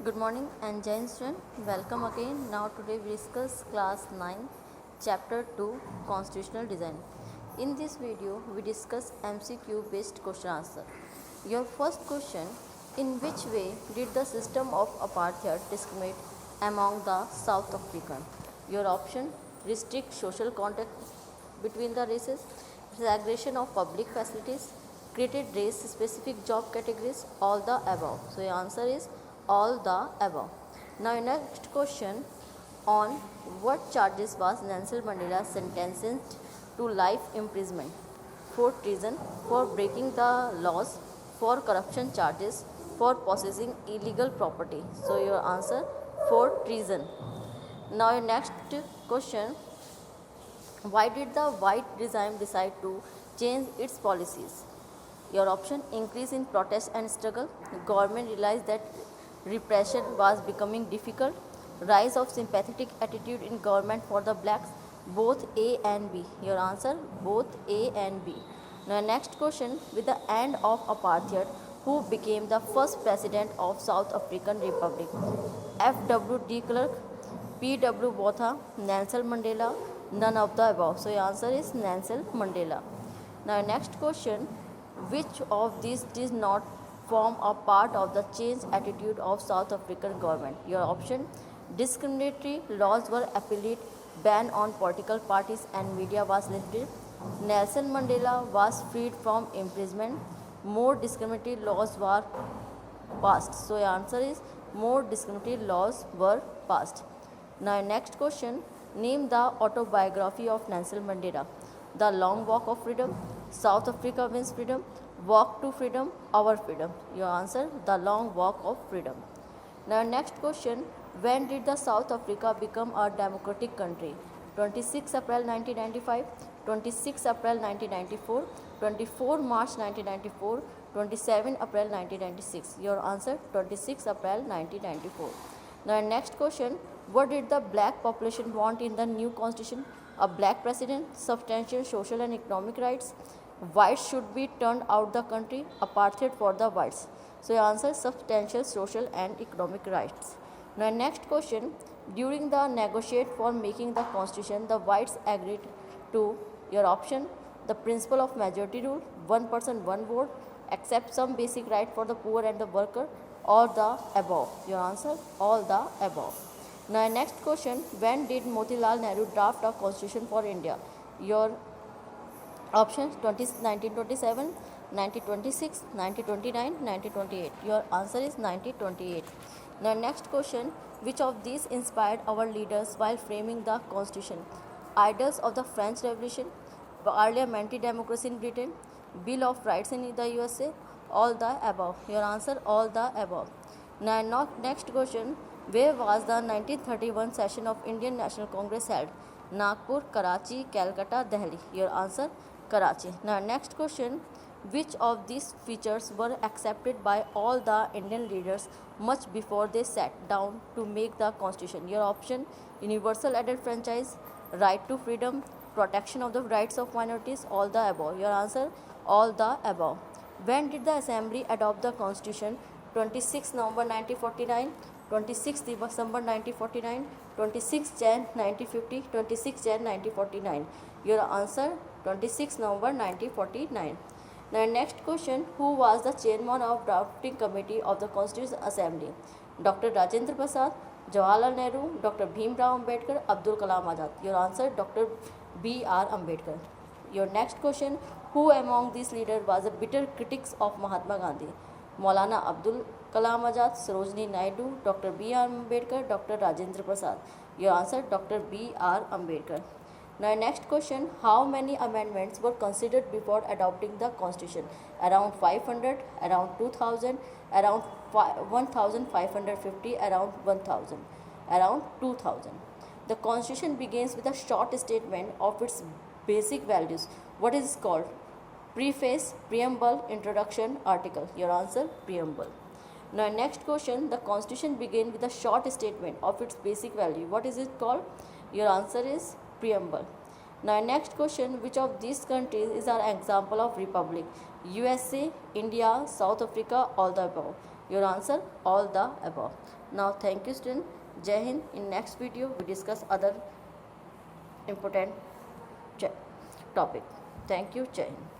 Good morning and Jain student. Welcome again. Now today we discuss class 9 chapter 2 constitutional design. In this video we discuss MCQ based question answer. Your first question, in which way did the system of apartheid discriminate among the South African? Your option, restrict social contact between the races, segregation of public facilities, created race specific job categories, all the above. So your answer is all the above. Now your next question, on what charges was Nelson Mandela sentenced to life imprisonment? For treason, for breaking the laws, for corruption charges, for possessing illegal property. So your answer, for treason. Now your next question, why did the white regime decide to change its policies? Your option, increase in protest and struggle. The government realized that repression was becoming difficult. Rise of sympathetic attitude in government for the blacks. Both A and B. Your answer, both A and B. Now next question, with the end of apartheid, who became the first president of South African Republic? F.W. de Klerk, P.W. Botha, Nelson Mandela, none of the above. So your answer is Nelson Mandela. Now next question, which of these did not form a part of the change attitude of South African government? Your option, discriminatory laws were appealed, ban on political parties and media was lifted. Nelson Mandela was freed from imprisonment. More discriminatory laws were passed. So your answer is more discriminatory laws were passed. Now next question, name the autobiography of Nelson Mandela. The Long Walk of Freedom, South Africa Wins Freedom, Walk to Freedom, Our Freedom. Your answer, The Long Walk of Freedom. Now next question, when did the South Africa become a democratic country? 26 April 1995, 26 April 1994, 24 March 1994, 27 April 1996. Your answer, 26 April 1994. Now next question, what did the black population want in the new constitution? A black president, substantial social and economic rights, whites should be turned out the country, apartheid for the whites. So your answer, substantial social and economic rights. Now next question, during the negotiate for making the constitution, the whites agreed to, your option, the principle of majority rule, one person one vote, accept some basic right for the poor and the worker, or the above. Your answer, all the above. Now next question, when did Motilal Nehru draft a constitution for India? Your options, 1927, 1926, 1929, 1928. Your answer is 1928. Now next question, which of these inspired our leaders while framing the constitution? Ideals of the French Revolution, parliamentary democracy in Britain, Bill of Rights in the USA, all the above. Your answer, all the above. Now next question, where was the 1931 session of Indian National Congress held? Nagpur, Karachi, Calcutta, Delhi. Your answer, Karachi. Now next question, which of these features were accepted by all the Indian leaders much before they sat down to make the constitution? Your option, universal adult franchise, right to freedom, protection of the rights of minorities, all the above. Your answer, all the above. When did the assembly adopt the constitution? 26 November 1949, 26 December 1949, 26 Jan 1950, 26 Jan 1949. Your answer, 26 November 1949. Now next question, who was the chairman of drafting committee of the Constituent Assembly? Dr. Rajendra Prasad, Jawaharlal Nehru, Dr. Bhim Rao Ambedkar, Abdul Kalam Azad. Your answer, Dr. B.R. Ambedkar. Your next question, who among these leaders was a bitter critics of Mahatma Gandhi? Maulana Abdul Kalam Azad, Sarojini Naidu, Dr. B.R. Ambedkar, Dr. Rajendra Prasad. Your answer, Dr. B.R. Ambedkar. Now next question, how many amendments were considered before adopting the constitution? Around 500, around 2000, around 1550, around 1000, around 2000. The constitution begins with a short statement of its basic values. What is it called? Preface, preamble, introduction, article. Your answer, preamble. Now next question, the constitution begins with a short statement of its basic value. What is it called? Your answer is preamble. Now next question, which of these countries is an example of republic? USA, India, South Africa, all the above. Your answer, all the above. Now thank you student. Jai Hind. In next video we discuss other important topic. Thank you. Jai Hind.